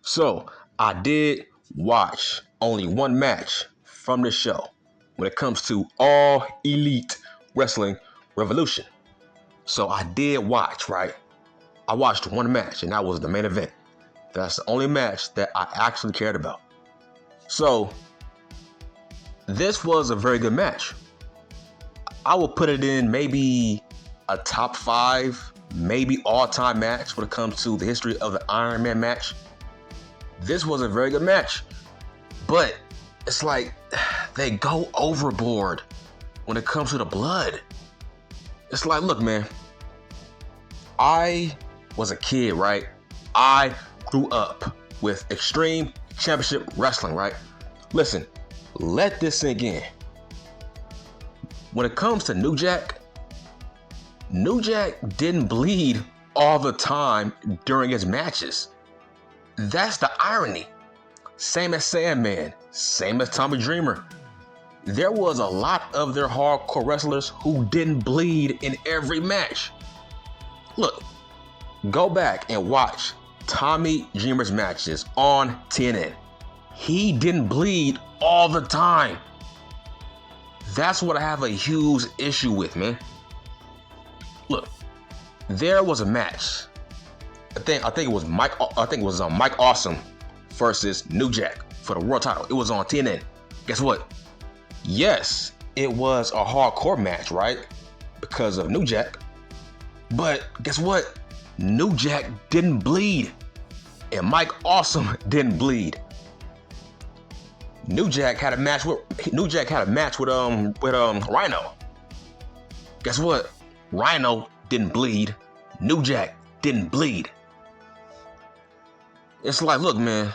So I did watch only one match from this show when it comes to All Elite Wrestling Revolution. So I did watch, right? I watched one match, and that was the main event. That's the only match that I actually cared about. So this was a very good match. I will put it in maybe a top 5, maybe all-time match when it comes to the history of the Iron Man match. This was a very good match, but it's like they go overboard when it comes to the blood. It's like, look, man, I was a kid, right? I grew up with Extreme Championship Wrestling, right? Listen, let this sink in. When it comes to New Jack didn't bleed all the time during his matches. That's the irony. Same as Sandman, same as Tommy Dreamer. There was a lot of their hardcore wrestlers who didn't bleed in every match. Look, go back and watch Tommy Dreamer's matches on TNN. He didn't bleed all the time. That's what I have a huge issue with, man. Look, there was a match. I think it was Mike Awesome versus New Jack for the world title. It was on TNN. Guess what? Yes, it was a hardcore match, right? Because of New Jack. But guess what? New Jack didn't bleed, and Mike Awesome didn't bleed. New Jack had a match with Rhino. Guess what? Rhino didn't bleed. New Jack didn't bleed. It's like, look, man,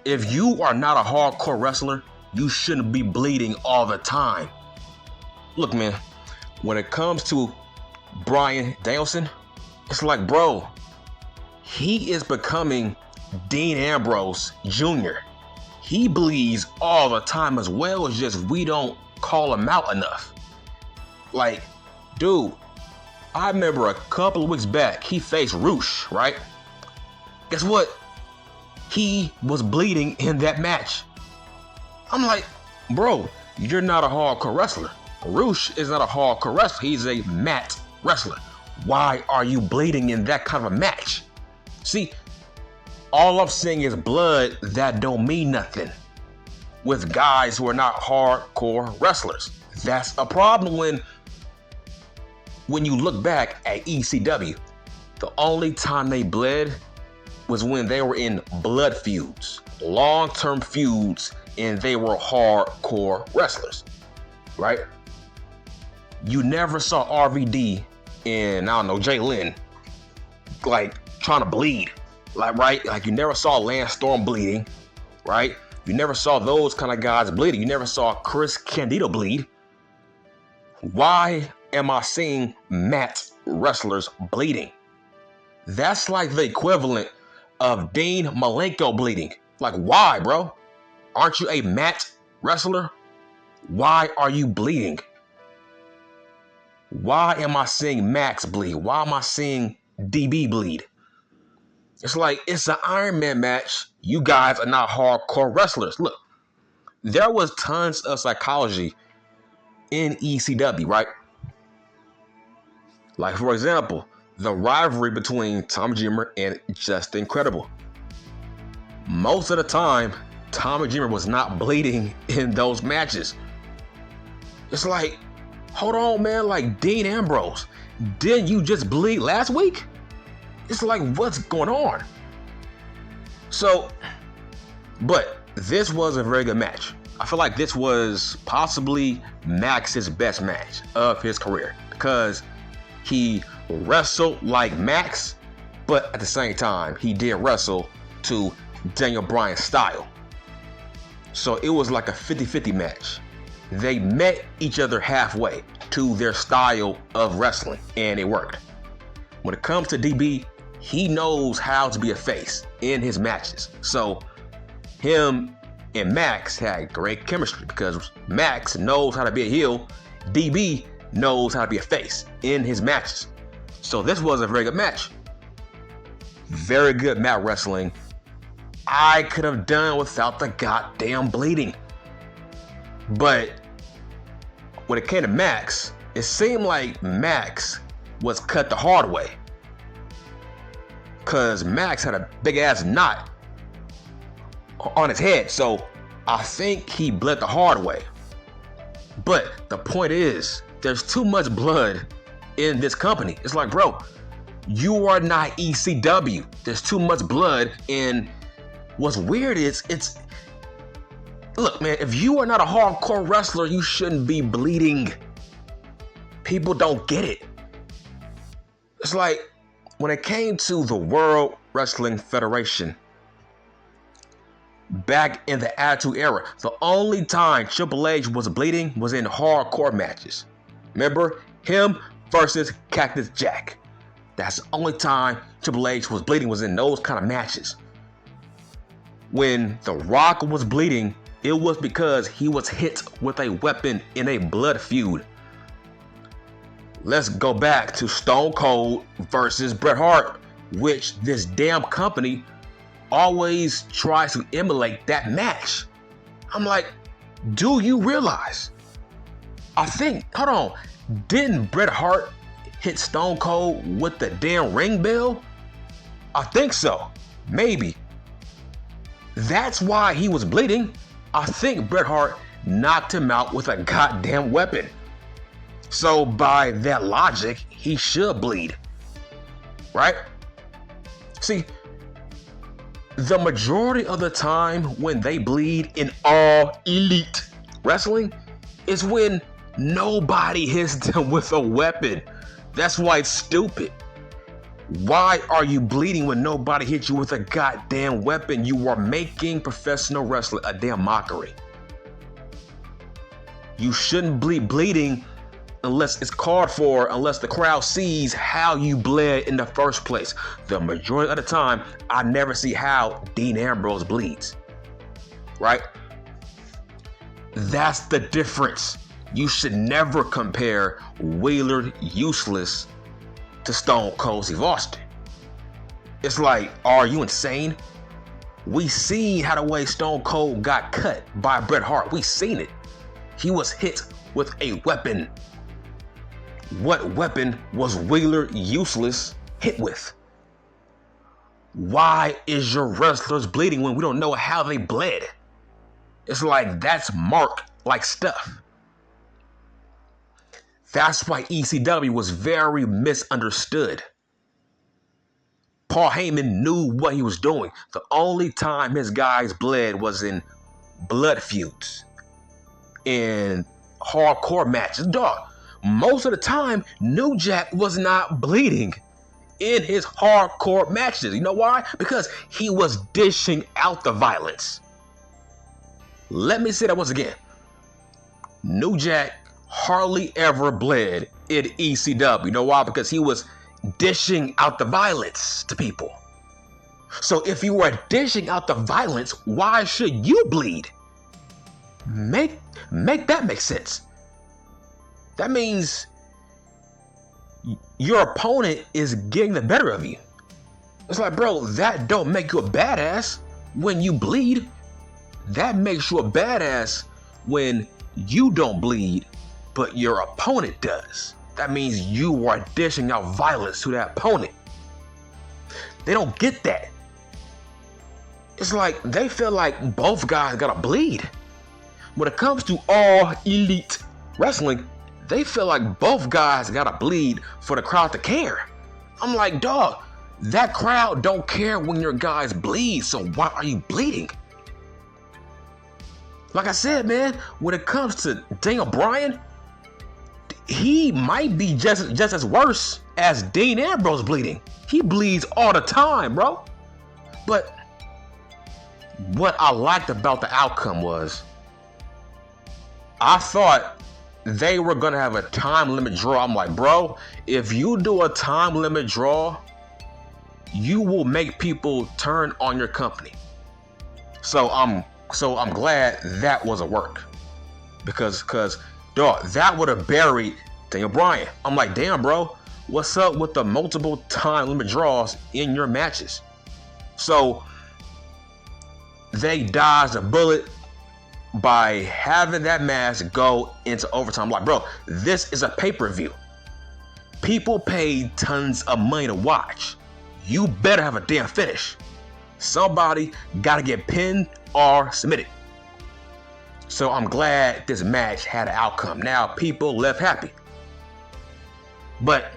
if you are not a hardcore wrestler, you shouldn't be bleeding all the time. Look, man, when it comes to Bryan Danielson, it's like, bro, he is becoming Dean Ambrose Jr. He bleeds all the time as well. It's just we don't call him out enough. Like, dude, I remember a couple of weeks back, he faced Roosh, right? Guess what? He was bleeding in that match. I'm like, bro, you're not a hardcore wrestler. Roosh is not a hardcore wrestler. He's a mat wrestler. Why are you bleeding in that kind of a match? See, all I'm saying is blood that don't mean nothing with guys who are not hardcore wrestlers. That's a problem when you look back at ECW. The only time they bled was when they were in blood feuds, long-term feuds, and they were hardcore wrestlers, right? You never saw RVD and, I don't know, Jay Lynn, like, trying to bleed, like, right? Like, you never saw Lance Storm bleeding, right? You never saw those kind of guys bleeding. You never saw Chris Candido bleed. Why am I seeing mat wrestlers bleeding? That's like the equivalent of Dean Malenko bleeding. Like, why, bro? Aren't you a mat wrestler? Why are you bleeding? Why am I seeing Max bleed? Why am I seeing DB bleed? It's like, it's an Iron Man match. You guys are not hardcore wrestlers. Look, there was tons of psychology in ECW, right? Like, for example, the rivalry between Tommy Dreamer and Just Incredible. Most of the time, Tommy Dreamer was not bleeding in those matches. It's like, hold on, man, like Dean Ambrose, didn't you just bleed last week? It's like, what's going on? So, but this was a very good match. I feel like this was possibly Max's best match of his career because he wrestled like Max, but at the same time, he did wrestle to Daniel Bryan's style. So it was like a 50-50 match. They met each other halfway to their style of wrestling, and it worked. When it comes to DB, he knows how to be a face in his matches. So him and Max had great chemistry because Max knows how to be a heel. DB knows how to be a face in his matches. So this was a very good match. Very good mat wrestling. I could have done without the goddamn bleeding. But when it came to Max, it seemed like Max was cut the hard way. Cause Max had a big ass knot on his head. So I think he bled the hard way. But the point is, there's too much blood in this company. It's like, bro, you are not ECW. There's too much blood. And what's weird is, look, man, if you are not a hardcore wrestler, you shouldn't be bleeding. People don't get it. It's like, when it came to the World Wrestling Federation, back in the Attitude Era, the only time Triple H was bleeding was in hardcore matches. Remember? Him versus Cactus Jack. That's the only time Triple H was bleeding, was in those kind of matches. When The Rock was bleeding, it was because he was hit with a weapon in a blood feud. Let's go back to Stone Cold versus Bret Hart, which this damn company always tries to emulate that match. I'm like, do you realize? Hold on, didn't Bret Hart hit Stone Cold with the damn ring bell? I think so, maybe. That's why he was bleeding. I think Bret Hart knocked him out with a goddamn weapon. So by that logic, he should bleed, right? See, the majority of the time when they bleed in All Elite Wrestling is when nobody hits them with a weapon. That's why it's stupid. Why are you bleeding when nobody hits you with a goddamn weapon? You are making professional wrestling a damn mockery. You shouldn't be bleeding unless it's called for, unless the crowd sees how you bled in the first place. The majority of the time, I never see how Dean Ambrose bleeds, right? That's the difference. You should never compare Wheeler Useless to Stone Cold Steve Austin. It's like, are you insane? We seen how the way Stone Cold got cut by Bret Hart. We seen it. He was hit with a weapon. What weapon was Wheeler Useless hit with? Why is your wrestlers bleeding when we don't know how they bled? It's like, that's Mark-like stuff. That's why ECW was very misunderstood. Paul Heyman knew what he was doing. The only time his guys bled was in blood feuds, in hardcore matches. Dog, most of the time, New Jack was not bleeding in his hardcore matches. You know why? Because he was dishing out the violence. Let me say that once again. New Jack hardly ever bled in ECW. You know why? Because he was dishing out the violence to people. So if you were dishing out the violence, why should you bleed? Make that make sense. That means your opponent is getting the better of you. It's like, bro, that don't make you a badass when you bleed. That makes you a badass when you don't bleed, but your opponent does. That means you are dishing out violence to that opponent. They don't get that. It's like they feel like both guys gotta bleed. When it comes to All Elite Wrestling, they feel like both guys gotta bleed for the crowd to care. I'm like, dog, that crowd don't care when your guys bleed, so why are you bleeding? Like I said, man, when it comes to Daniel Bryan, he might be just as worse as Dean Ambrose bleeding. He bleeds all the time, bro. But what I liked about the outcome was, I thought they were gonna have a time limit draw. I'm like, bro, if you do a time limit draw, you will make people turn on your company. So I'm glad that wasn't work, because dog, that would have buried Daniel Bryan. I'm like, damn, bro, what's up with the multiple time limit draws in your matches? So they dodged a bullet by having that match go into overtime. Like, bro, this is a pay-per-view. People paid tons of money to watch. You better have a damn finish. Somebody gotta get pinned or submitted. So I'm glad this match had an outcome. Now people left happy. But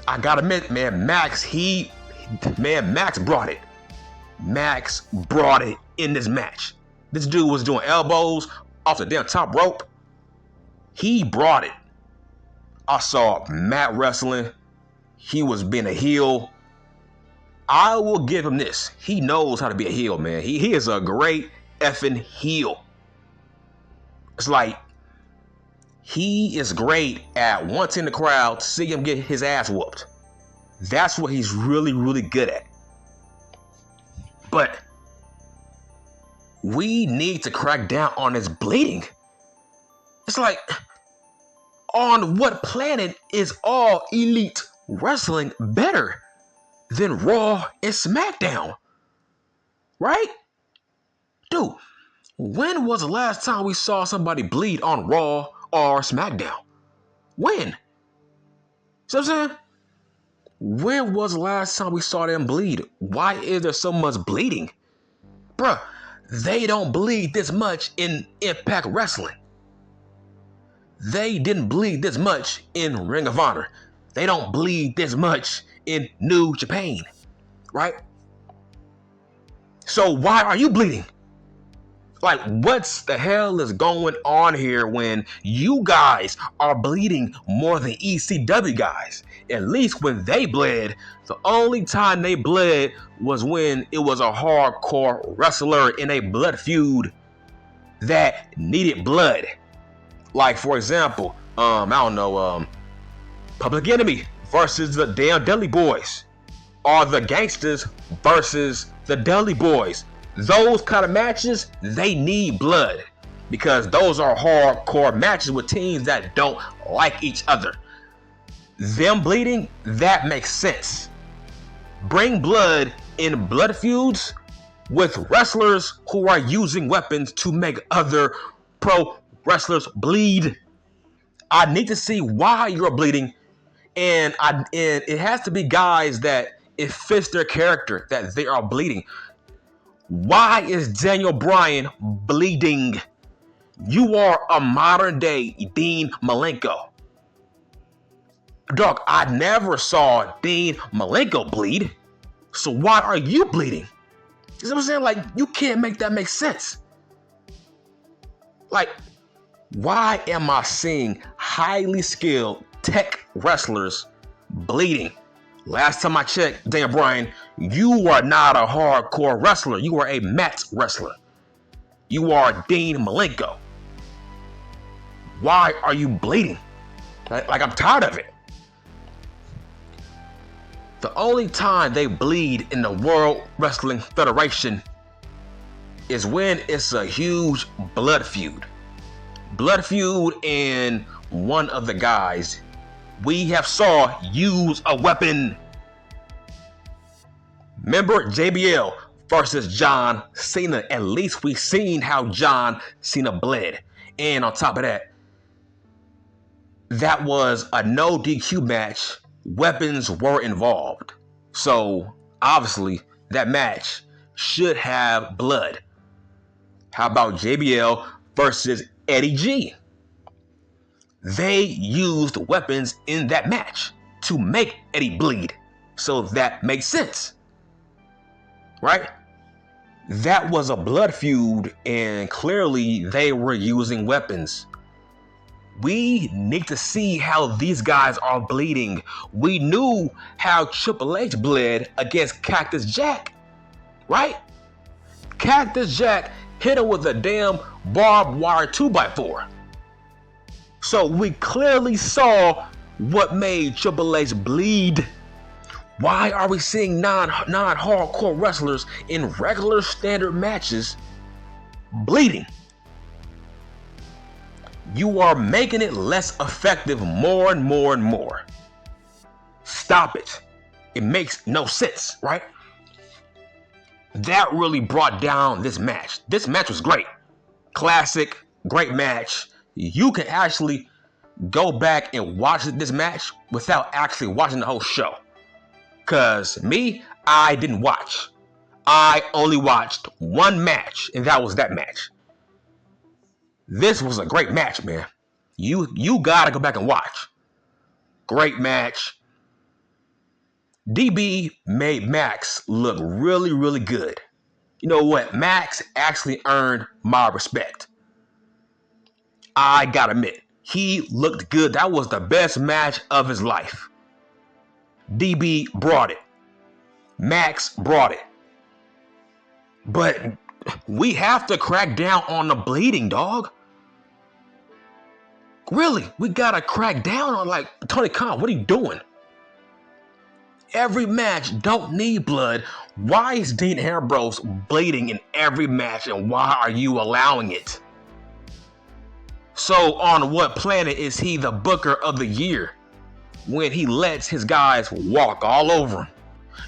I gotta admit, man, Max brought it. Max brought it in this match. This dude was doing elbows off the damn top rope. He brought it. I saw Matt wrestling. He was being a heel. I will give him this. He knows how to be a heel, man. He is a great effing heel. It's like he is great at wanting the crowd to see him get his ass whooped. That's what he's really, really good at. But we need to crack down on this bleeding. It's like, on what planet is All Elite Wrestling better than Raw and SmackDown? Right? Dude, when was the last time we saw somebody bleed on Raw or SmackDown? When? See what I'm saying? When was the last time we saw them bleed? Why is there so much bleeding? Bruh, they don't bleed this much in Impact Wrestling. They didn't bleed this much in Ring of Honor. They don't bleed this much in New Japan, right? So why are you bleeding? Like, what's the hell is going on here when you guys are bleeding more than ECW guys? At least when they bled, the only time they bled was when it was a hardcore wrestler in a blood feud that needed blood. Like, for example, Public Enemy versus the damn Dudley Boys, or the Gangsters versus the Dudley Boys. Those kind of matches, they need blood, because those are hardcore matches with teams that don't like each other. Them bleeding, that makes sense. Bring blood in blood feuds with wrestlers who are using weapons to make other pro wrestlers bleed. I need to see why you're bleeding, and it has to be guys that it fits their character that they are bleeding. Why is Daniel Bryan bleeding? You are a modern day Dean Malenko. Dog, I never saw Dean Malenko bleed. So why are you bleeding? You know what I'm saying? Like, you can't make that make sense. Like, why am I seeing highly skilled tech wrestlers bleeding? Last time I checked, Daniel Bryan, you are not a hardcore wrestler. You are a mat wrestler. You are Dean Malenko. Why are you bleeding? Like, I'm tired of it. The only time they bleed in the World Wrestling Federation is when it's a huge blood feud. Blood feud, and one of the guys we have saw use a weapon. Remember JBL versus John Cena? At least we seen how John Cena bled. And on top of that, that was a no DQ match. Weapons were involved. So obviously that match should have blood. How about JBL versus Eddie G? They used weapons in that match to make Eddie bleed. So that makes sense. Right? That was a blood feud, and clearly they were using weapons. We need to see how these guys are bleeding. We knew how Triple H bled against Cactus Jack, right? Cactus Jack hit him with a damn barbed wire 2x4. So we clearly saw what made Triple H bleed. Why are we seeing non-hardcore wrestlers in regular standard matches bleeding? You are making it less effective more and more and more. Stop it. It makes no sense, right? That really brought down this match. This match was great. Classic, great match. You can actually go back and watch this match without actually watching the whole show. Cause me, I didn't watch. I only watched one match, and that was that match. This was a great match, man. You gotta go back and watch. Great match. DB made Max look really, really good. You know what? Max actually earned my respect. I gotta admit, he looked good. That was the best match of his life. DB brought it. Max brought it. But we have to crack down on the bleeding, dog. Really, we gotta crack down on, like, Tony Khan, what are you doing? Every match don't need blood. Why is Dean Ambrose bleeding in every match, and why are you allowing it? So on what planet is he the Booker of the Year when he lets his guys walk all over him?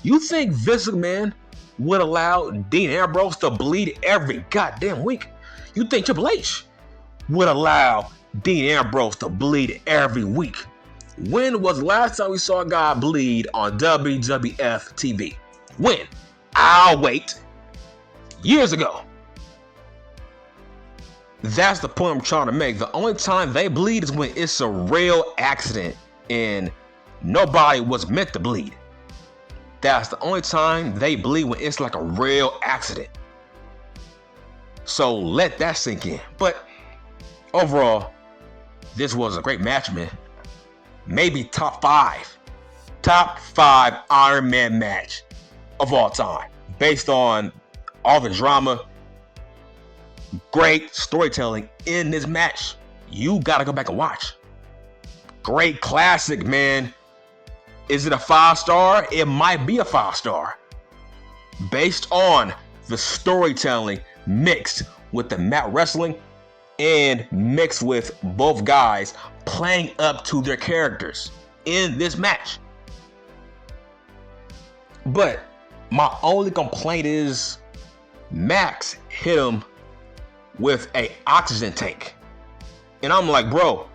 You think Vince McMahon would allow Dean Ambrose to bleed every goddamn week? You think Triple H would allow Dean Ambrose to bleed every week? When was the last time we saw a guy bleed on WWF TV? When? I'll wait. Years ago. That's the point I'm trying to make. The only time they bleed is when it's a real accident and nobody was meant to bleed. That's the only time they bleed, when it's like a real accident. So let that sink in. But overall, this was a great match, man. Maybe top five Iron Man match of all time, based on all the drama, great storytelling in this match. You gotta go back and watch. Great classic, man. Is it a 5-star? It might be a 5-star, based on the storytelling mixed with the mat wrestling and mixed with both guys playing up to their characters in this match. But my only complaint is Max hit him with an oxygen tank. And I'm like, bro,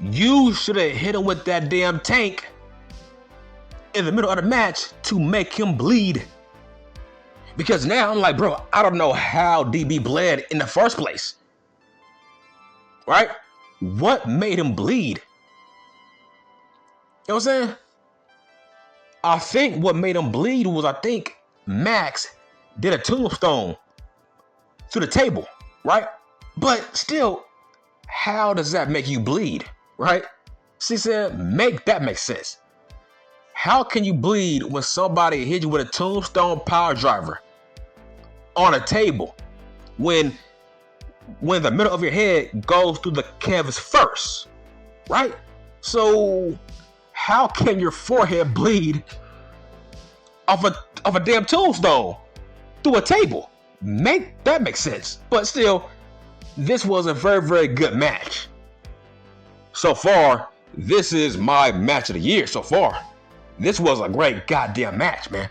you should have hit him with that damn tank in the middle of the match to make him bleed. Because now I'm like, bro, I don't know how DB bled in the first place. Right? What made him bleed? You know what I'm saying? I think what made him bleed was, I think Max did a tombstone through the table, right? But still, how does that make you bleed, right? She said, make that make sense. How can you bleed when somebody hit you with a tombstone power driver on a table when the middle of your head goes through the canvas first, right? So how can your forehead bleed off a damn tombstone through a table? Make that make sense. But still, this was a very, very good match. So far, this is my match of the year so far. This was a great goddamn match, man.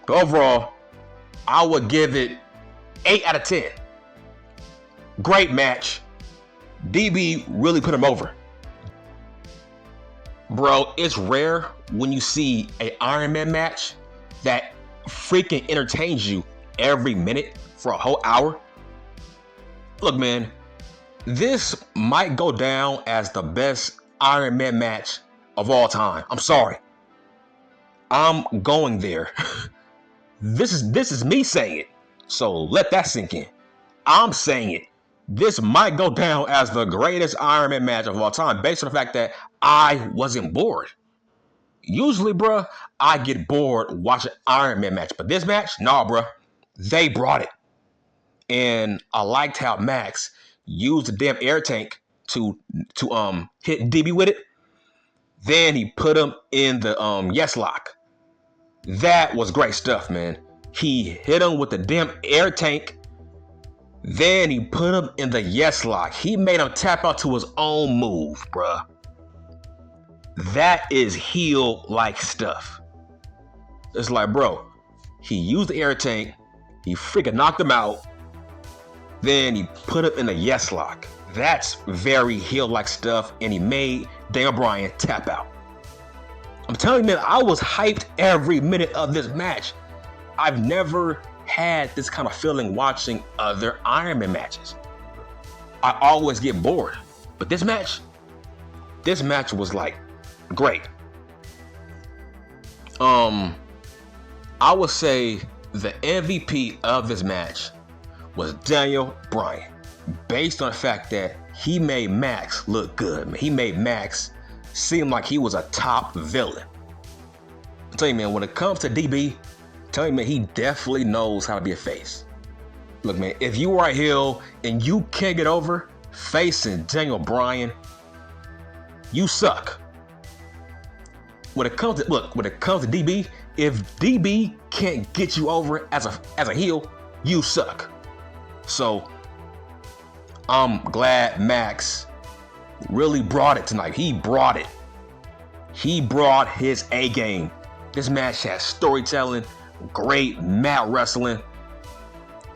But overall, I would give it 8 out of 10. Great match. DB really put him over. Bro, it's rare when you see an Iron Man match that freaking entertains you every minute for a whole hour. Look, man, this might go down as the best Iron Man match of all time. I'm sorry. I'm going there. This is me saying it. So let that sink in. I'm saying it. This might go down as the greatest Iron Man match of all time, based on the fact that I wasn't bored. Usually, bruh, I get bored watching Iron Man match, but this match, nah, bruh, they brought it. And I liked how Max used the damn air tank to hit DB with it. Then he put him in the yes lock. That was great stuff, man. He hit him with the damn air tank. Then he put him in the yes lock. He made him tap out to his own move, bruh. That is heel-like stuff. It's like, bro, He used the air tank. He freaking knocked him out. Then he put him in a yes lock. That's very heel-like stuff, and he made Daniel Bryan tap out. I'm telling you, man, I was hyped every minute of this match. I've never had this kind of feeling watching other Iron Man matches. I always get bored, but this match was like great. I would say the MVP of this match was Daniel Bryan, based on the fact that he made Max look good. He made Max seem like he was a top villain. I tell you, man, when it comes to DB, tell you, man, he definitely knows how to be a face. Look, man, if you are a heel and you can't get over facing Daniel Bryan, you suck. When it comes to DB, if DB can't get you over as a heel, you suck. So I'm glad Max really brought it tonight. He brought it. He brought his A game. This match has storytelling, great mat wrestling,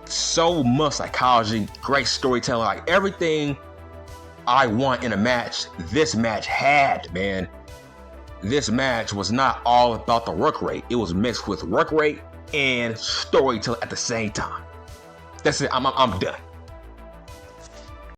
so much psychology, great storytelling, like everything I want in a match, this match had, man. This match was not all about the work rate. It was mixed with work rate and storytelling at the same time. That's it. I'm done.